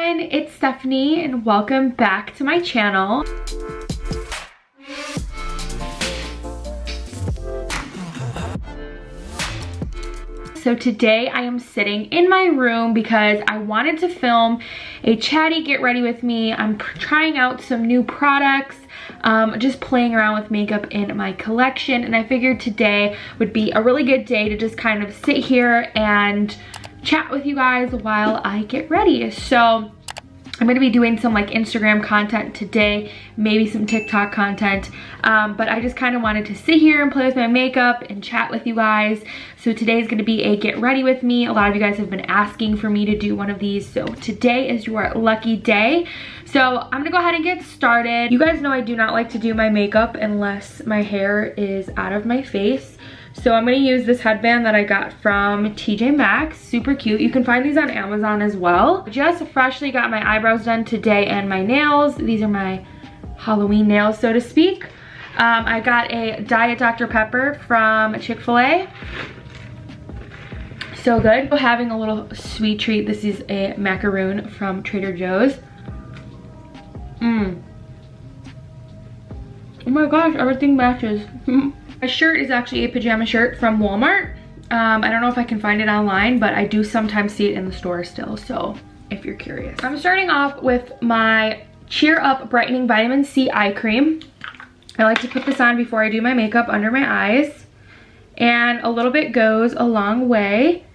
everyone, it's Stephanie and welcome back to my channel. So today I am sitting in my room because I wanted to film a chatty get ready with me. I'm trying out some new products, just playing around with makeup in my collection, and I figured today would be a really good day to just kind of sit here and chat with you guys while I get ready. So I'm gonna be doing some like Instagram content today, maybe some TikTok content, but I just kind of wanted to sit here and play with my makeup and chat with you guys. So today is gonna be a get ready with me. A lot of you guys have been asking for me to do one of these, so today is your lucky day. So I'm gonna go ahead and get started. You guys know I do not like to do my makeup unless my hair is out of my face. So I'm gonna use this headband that I got from TJ Maxx, super cute. You can find these on Amazon as well. Just freshly got my eyebrows done today and my nails. These are my Halloween nails, so to speak. I got a Diet Dr. Pepper from Chick-fil-A. So good. Having a little sweet treat. This is a macaroon from Trader Joe's. Oh my gosh, everything matches. My shirt is actually a pajama shirt from Walmart. I don't know if I can find it online, but I do sometimes see it in the store still, so if you're curious. I'm starting off with my Cheer Up Brightening Vitamin C Eye Cream. I like to put this on before I do my makeup under my eyes, and a little bit goes a long way.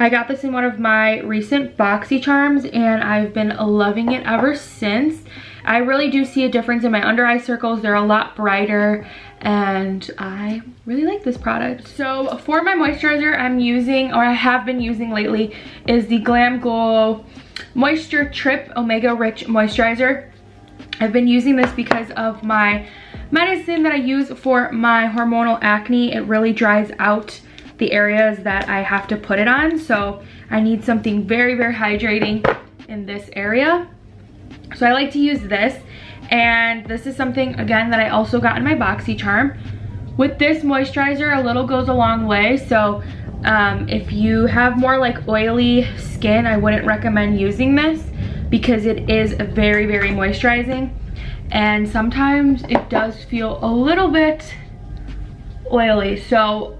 I got this in one of my recent BoxyCharms, and I've been loving it ever since. I really do see a difference in my under eye circles. They're a lot brighter, and I really like this product. So for my moisturizer, I'm using, or I have been using lately, is the Glam Glow Moisture Trip Omega Rich Moisturizer. I've been using this because of my medicine that I use for my hormonal acne. It really dries out the areas that I have to put it on, so I need something very, very hydrating in this area. So I like to use this, and this is something, again, that I also got in my BoxyCharm. With this moisturizer, a little goes a long way, so if you have more like oily skin, I wouldn't recommend using this because it is very, very moisturizing, and sometimes it does feel a little bit oily, so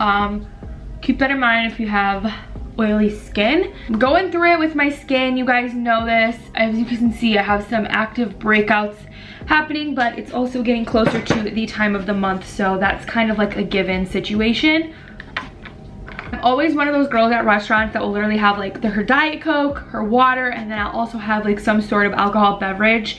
keep that in mind if you have oily skin. I'm going through it with my skin. You guys know this. As you can see, I have some active breakouts happening, but it's also getting closer to the time of the month, so that's kind of like a given situation. I'm always one of those girls at restaurants that will literally have like her Diet Coke, her water, and then I'll also have like some sort of alcohol beverage.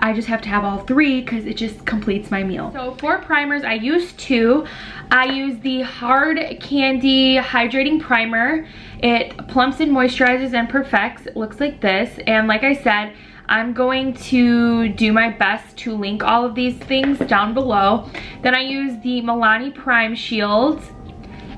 I just have to have all three because it just completes my meal. So for primers, I use two. I use the Hard Candy Hydrating Primer. It plumps and moisturizes and perfects. It looks like this. And like I said, I'm going to do my best to link all of these things down below. Then I use the Milani Prime Shield.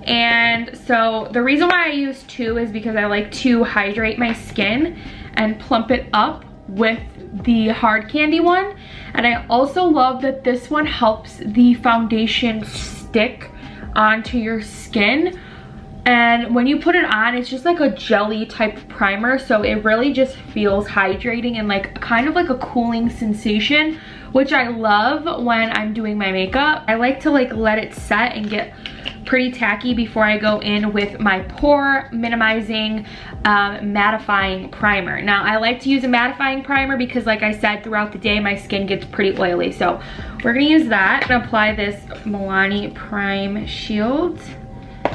And so the reason why I use two is because I like to hydrate my skin and plump it up with the Hard Candy one. And I also love that this one helps the foundation stick onto your skin, and when you put it on, it's just like a jelly type primer, so it really just feels hydrating and like kind of like a cooling sensation, which I love when I'm doing my makeup. I like to like let it set and get pretty tacky before I go in with my pore minimizing mattifying primer. Now I like to use a mattifying primer because, like I said, throughout the day my skin gets pretty oily, so we're gonna use that. I'm gonna apply this Milani Prime Shield.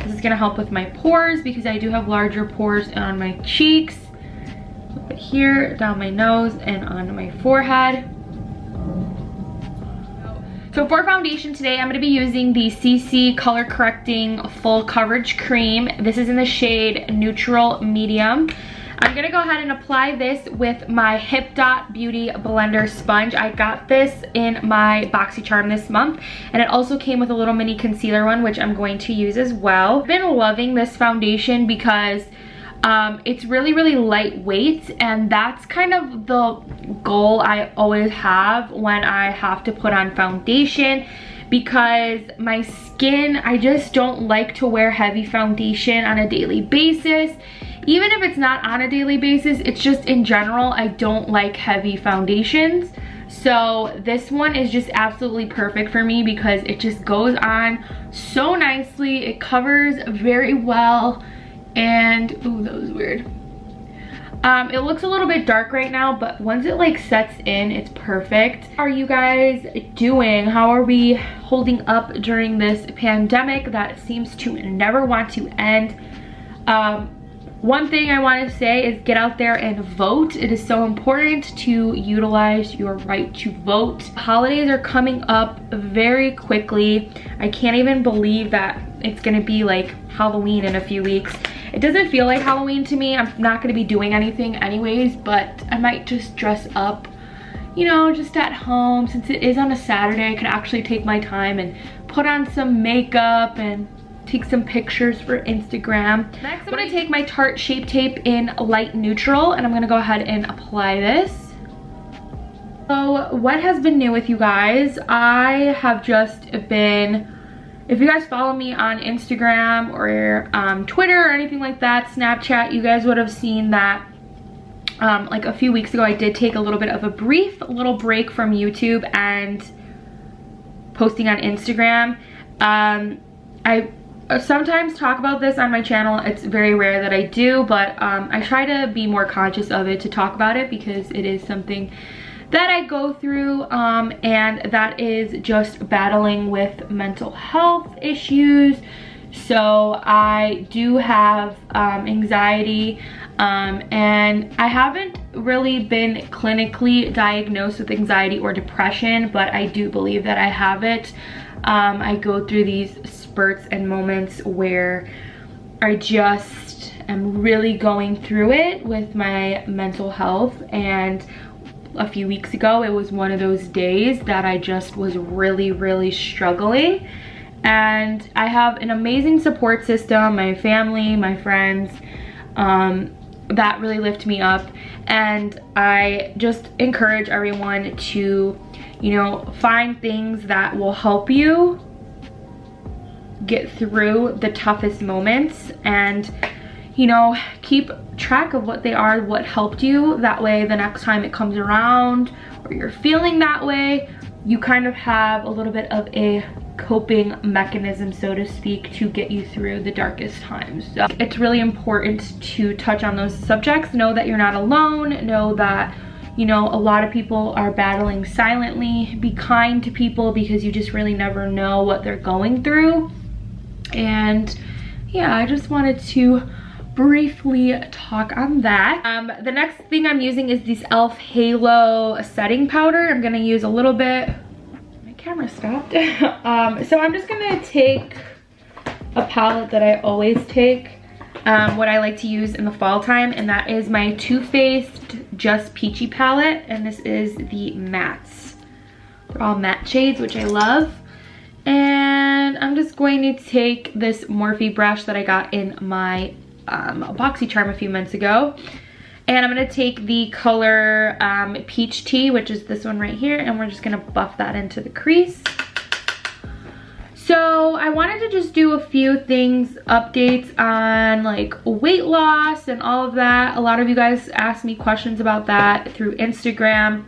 This is gonna help with my pores because I do have larger pores on my cheeks, a little bit here, down my nose, and on my forehead. So for foundation today, I'm going to be using the CC Color Correcting Full Coverage Cream. This is in the shade Neutral Medium. I'm going to go ahead and apply this with my Hip Dot Beauty Blender Sponge. I got this in my BoxyCharm this month, and it also came with a little mini concealer one, which I'm going to use as well. I've been loving this foundation because it's really, really lightweight, and that's kind of the goal I always have when I have to put on foundation, because my skin, I just don't like to wear heavy foundation on a daily basis. even if it's not on a daily basis, it's just in general, I don't like heavy foundations. So this one is just absolutely perfect for me because it just goes on so nicely. It covers very well. And, ooh, that was weird. It looks a little bit dark right now, but once it like sets in, it's perfect. How are you guys doing? How are we holding up during this pandemic that seems to never want to end? One thing I want to say is get out there and vote. It is so important to utilize your right to vote. Holidays are coming up very quickly. I can't even believe that it's gonna be like Halloween in a few weeks. It doesn't feel like Halloween to me. I'm not gonna be doing anything anyways, but I might just dress up, you know, just at home. Since it is on a Saturday, I could actually take my time and put on some makeup and take some pictures for Instagram. Next, I'm gonna take my Tarte Shape Tape in light neutral, and I'm gonna go ahead and apply this. So what has been new with you guys? I have just been, if you guys follow me on Instagram or Twitter or anything like that, Snapchat, you guys would have seen that like a few weeks ago I did take a little bit of a brief little break from YouTube and posting on Instagram. I sometimes talk about this on my channel. It's very rare that I do, but I try to be more conscious of it, to talk about it, because it is something that I go through, and that is just battling with mental health issues. So I do have anxiety, and I haven't really been clinically diagnosed with anxiety or depression, but I do believe that I have it. I go through these spurts and moments where I just am really going through it with my mental health, and a few weeks ago it was one of those days that I just was really struggling. And I have an amazing support system, my family, my friends, that really lift me up. And I just encourage everyone to, you know, find things that will help you get through the toughest moments, and, you know, keep track of what they are, what helped you. That way the next time it comes around or you're feeling that way, you kind of have a little bit of a coping mechanism, so to speak, to get you through the darkest times. So it's really important to touch on those subjects. Know that you're not alone. Know that, you know, a lot of people are battling silently. Be kind to people, because you just really never know what they're going through. And yeah, I just wanted to briefly talk on that. The next thing I'm using is this e.l.f. Halo setting powder. I'm gonna use a little bit. My camera stopped. So I'm just gonna take a palette that I always take, what I like to use in the fall time, and that is my Too Faced Just Peachy palette, and this is the mattes. They're all matte shades, which I love. And I'm just going to take this Morphe brush that I got in my BoxyCharm a few months ago, and I'm going to take the color Peach Tea, which is this one right here, and we're just going to buff that into the crease. So I wanted to just do a few things, updates on like weight loss and all of that. A lot of you guys asked me questions about that through Instagram,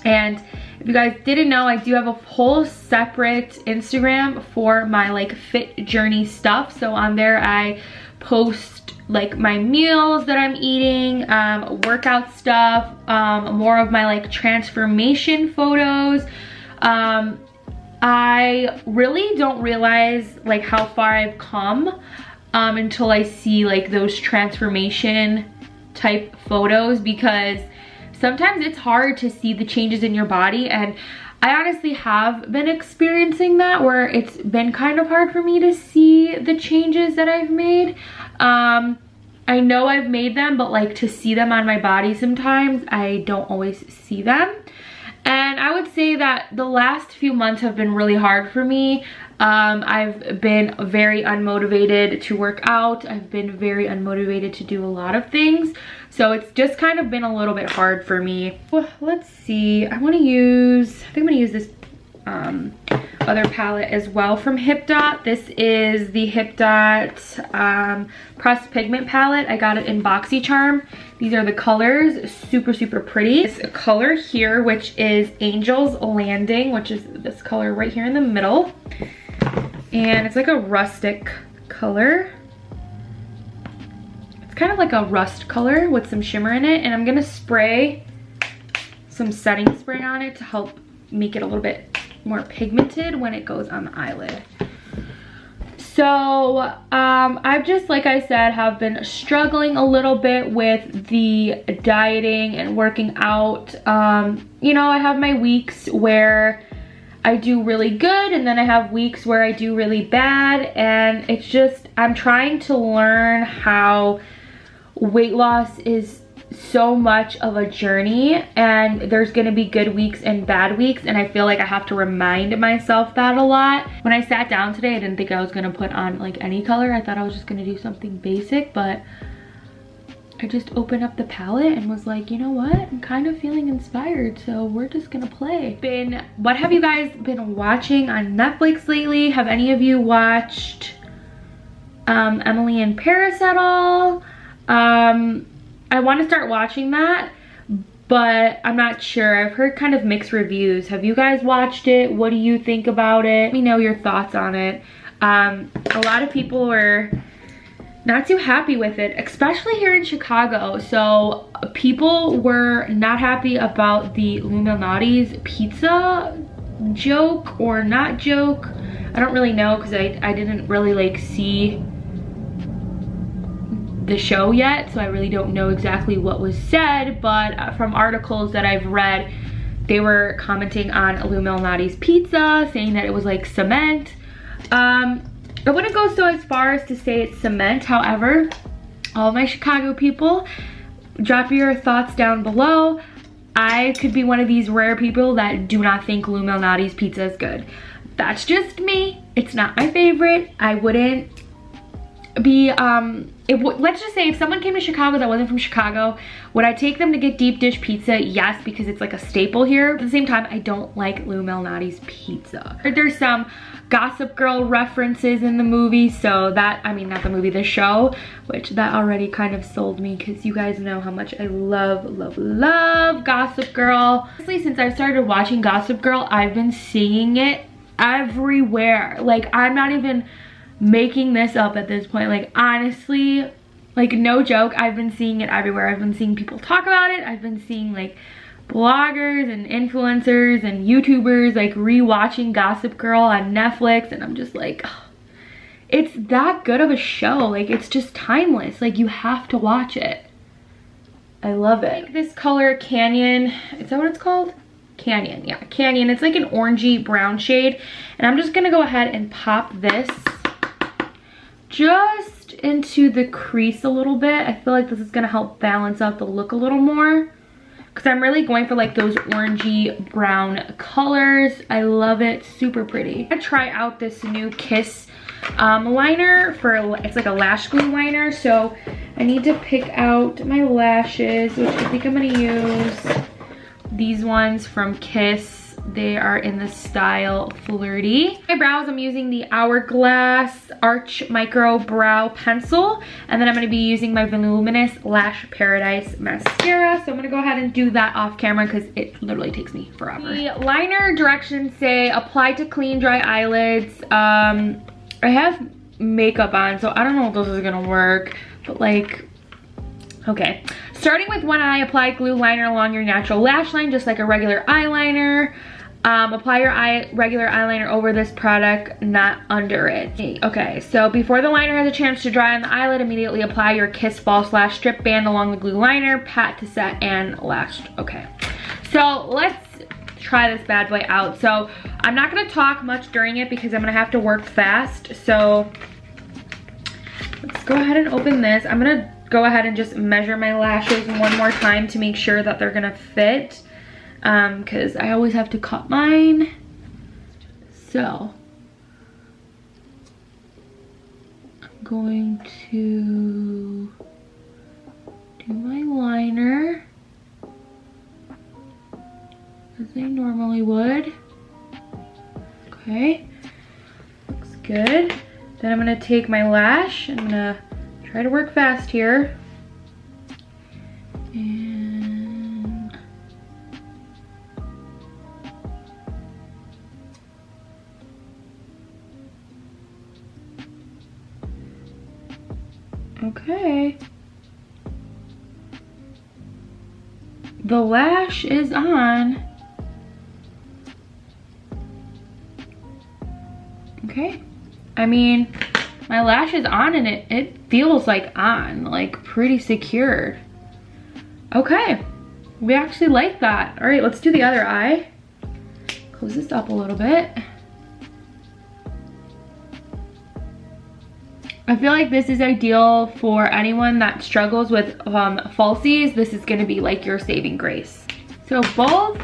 and if you guys didn't know, I do have a whole separate Instagram for my like fit journey stuff. So on there I post like my meals that I'm eating, workout stuff, more of my like transformation photos. I really don't realize like how far I've come until I see like those transformation type photos, because sometimes it's hard to see the changes in your body, and I honestly have been experiencing that, where it's been kind of hard for me to see the changes that I've made. I know I've made them, but like to see them on my body sometimes I don't always see them. And I would say that the last few months have been really hard for me. I've been very unmotivated to work out. I've been very unmotivated to do a lot of things. So it's just kind of been a little bit hard for me. Well, let's see. I think I'm gonna use this. other palette as well from Hip Dot. This is the Hip Dot Pressed Pigment palette. I got it in BoxyCharm. These are the colors, super, super pretty. This color here, which is Angel's Landing, which is this color right here in the middle. And it's like a rustic color. It's kind of like a rust color with some shimmer in it. And I'm gonna spray some setting spray on it to help make it a little bit more pigmented when it goes on the eyelid. So I've just, like I said, have been struggling a little bit with the dieting and working out. You know, I have my weeks where I do really good, and then I have weeks where I do really bad, and it's just, I'm trying to learn how weight loss is so much of a journey, and there's gonna be good weeks and bad weeks, and I feel like I have to remind myself that a lot. When I sat down today, I didn't think I was gonna put on like any color. I thought I was just gonna do something basic, but I just opened up the palette and was like, you know what? I'm kind of feeling inspired, so we're just gonna play. What have you guys been watching on Netflix lately? Have any of you watched Emily in Paris at all? I want to start watching that, but I'm not sure. I've heard kind of mixed reviews. Have you guys watched it? What do you think about it? Let me know your thoughts on it. A lot of people were not too happy with it, especially here in Chicago. So people were not happy about the Lou Malnati's pizza joke or not joke. I don't really know because I didn't really like see the show yet, so I really don't know exactly what was said, but from articles that I've read, they were commenting on Lou Malnati's pizza, saying that it was like cement. I wouldn't go so as far as to say it's cement. However, all my Chicago people, drop your thoughts down below. I could be one of these rare people that do not think Lou Malnati's pizza is good. That's just me. It's not my favorite. I wouldn't be, let's just say if someone came to Chicago that wasn't from Chicago, would I take them to get deep dish pizza? Yes, because it's like a staple here. At the same time, I don't like Lou Malnati's pizza. There's some Gossip Girl references in the movie, so that, I mean, not the movie, the show, which that already kind of sold me because you guys know how much I love, love, love Gossip Girl. Honestly, since I've started watching Gossip Girl, I've been seeing it everywhere. Like, I'm not even making this up at this point. Like, honestly, like, no joke, I've been seeing it everywhere. I've been seeing people talk about it. I've been seeing like bloggers and influencers and YouTubers like rewatching Gossip Girl on Netflix, and I'm just like, oh, it's that good of a show. Like, it's just timeless. Like, you have to watch it. I love it. Like this color, Canyon, is that what it's called? Canyon, yeah, Canyon. It's like an orangey brown shade, and I'm just gonna go ahead and pop this just into the crease a little bit. I feel like this is gonna help balance out the look a little more because I'm really going for like those orangey brown colors. I love it, super pretty. I'm gonna try out this new Kiss liner for, it's like a lash glue liner, so I need to pick out my lashes, which I think I'm gonna use these ones from Kiss. They are in the style Flirty. My brows, I'm using the Hourglass Arch Micro Brow Pencil, and then I'm going to be using my Voluminous Lash Paradise Mascara. So I'm going to go ahead and do that off camera because it literally takes me forever. The liner directions say apply to clean, dry eyelids. I have makeup on, so I don't know if this is going to work, but like, okay. Starting with one eye, apply glue liner along your natural lash line, just like a regular eyeliner. Apply your regular eyeliner over this product, not under it. Okay, so before the liner has a chance to dry on the eyelid, immediately apply your Kiss False Lash Strip Band along the glue liner, pat to set, and lash. Okay, so let's try this bad boy out. So I'm not gonna talk much during it because I'm gonna have to work fast. So let's go ahead and open this. I'm gonna go ahead and just measure my lashes one more time to make sure that they're gonna fit, because I always have to cut mine. So I'm going to do my liner as I normally would. Go Okay, looks good. Then I'm gonna take my lash. I'm gonna try to work fast here. And okay. The lash is on. Okay. I mean, my lash is on and it feels like on, like pretty secure. Okay, we actually like that. All right, let's do the other eye. Close this up a little bit. I feel like this is ideal for anyone that struggles with falsies. This is gonna be like your saving grace. So both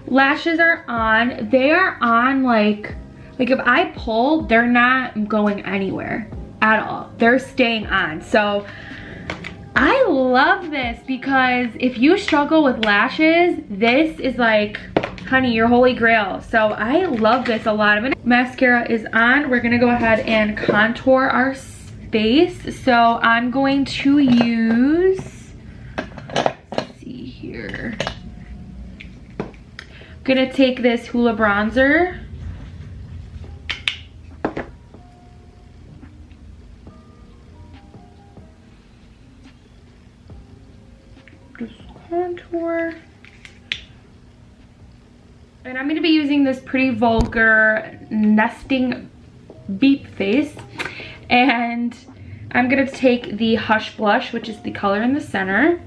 lashes are on. They are on like if I pull, they're not going anywhere at all. They're staying on. So I love this because if you struggle with lashes, this is like, honey, your holy grail. So I love this a lot. Mascara is on. We're gonna go ahead and contour our face. So I'm going to use, let's see here. I'm gonna take this Hoola bronzer. Just contour. And I'm gonna be using this Pretty Vulgar nesting beep face. And I'm gonna take the Hush blush, which is the color in the center.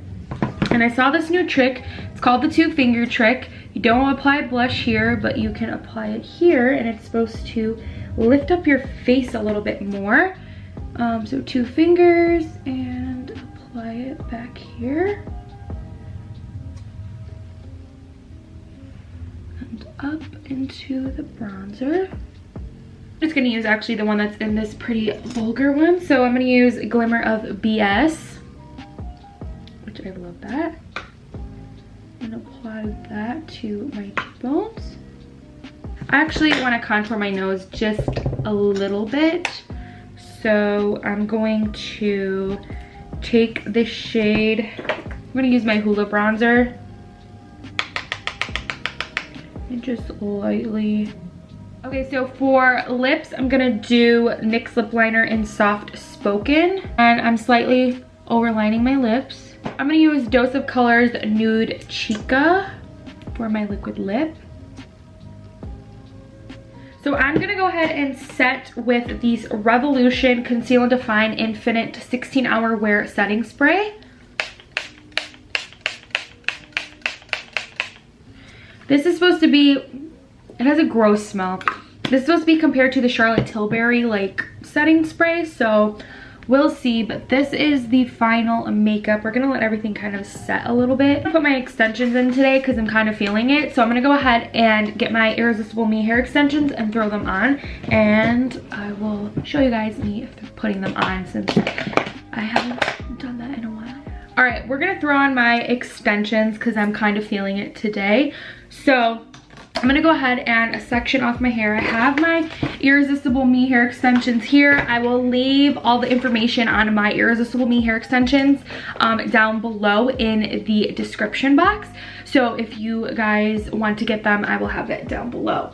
And I saw this new trick. It's called the 2-finger trick. You don't apply blush here, but you can apply it here, and it's supposed to lift up your face a little bit more. So 2 fingers, and apply it back here. And up into the bronzer. I'm just gonna use actually the one that's in this Pretty Vulgar one. So I'm gonna use Glimmer of BS, which I love that. And apply that to my cheekbones. I actually want to contour my nose just a little bit. So I'm going to take this shade. I'm gonna use my Hoola bronzer. And just lightly. Okay, so for lips, I'm gonna do NYX lip liner in Soft Spoken. And I'm slightly overlining my lips. I'm gonna use Dose of Colors Nude Chica for my liquid lip. So I'm gonna go ahead and set with these Revolution Conceal and Define Infinite 16-Hour Wear Setting Spray. This is supposed to be, it has a gross smell. This is supposed to be compared to the Charlotte Tilbury like setting spray, so we'll see. But this is the final makeup. We're gonna let everything kind of set a little bit. I'm gonna put my extensions in today because I'm kind of feeling it. So I'm gonna go ahead and get my Irresistible Me hair extensions and throw them on, and I will show you guys me if they're putting them on, since I haven't done that in a while. All right, we're gonna throw on my extensions because I'm kind of feeling it today. So I'm gonna go ahead and section off my hair. I have my Irresistible Me hair extensions here. I will leave all the information on my Irresistible Me hair extensions down below in the description box. So if you guys want to get them, I will have it down below.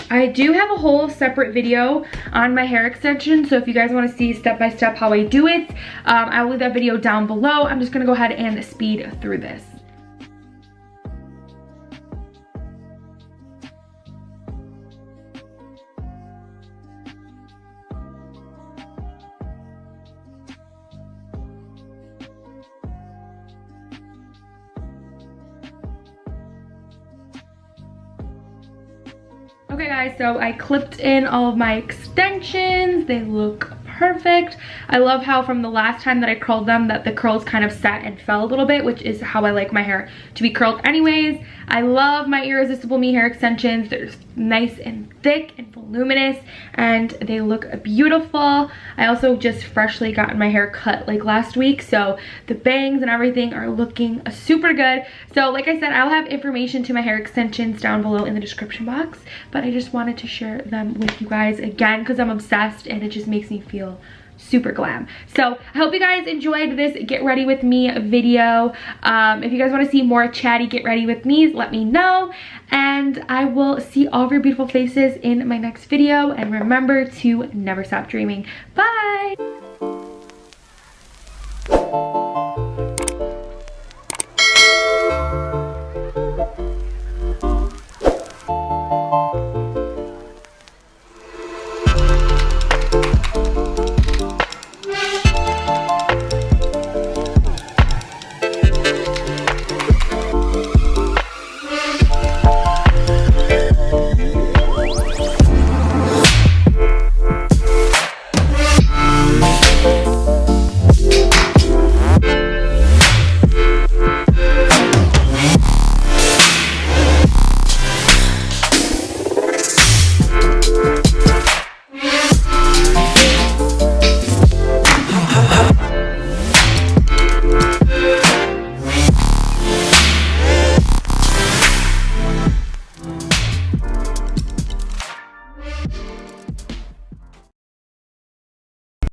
I do have a whole separate video on my hair extensions, so if you guys want to see step by step how I do it, I will leave that video down below. I'm just gonna go ahead and speed through this. Okay guys, so I clipped in all of my extensions. They look perfect. I love how from the last time that I curled them that the curls kind of set and fell a little bit, which is how I like my hair to be curled anyways. I love my Irresistible Me hair extensions. They're nice and thick and voluminous and they look beautiful. I also just freshly gotten my hair cut like last week, so the bangs and everything are looking super good. So like I said, I'll have information to my hair extensions down below in the description box, but I just wanted to share them with you guys again because I'm obsessed and it just makes me feel super glam. So I hope you guys enjoyed this get ready with me video. If you guys want to see more chatty get ready with me, let me know, and I will see all of your beautiful faces in my next video. And remember to never stop dreaming. Bye.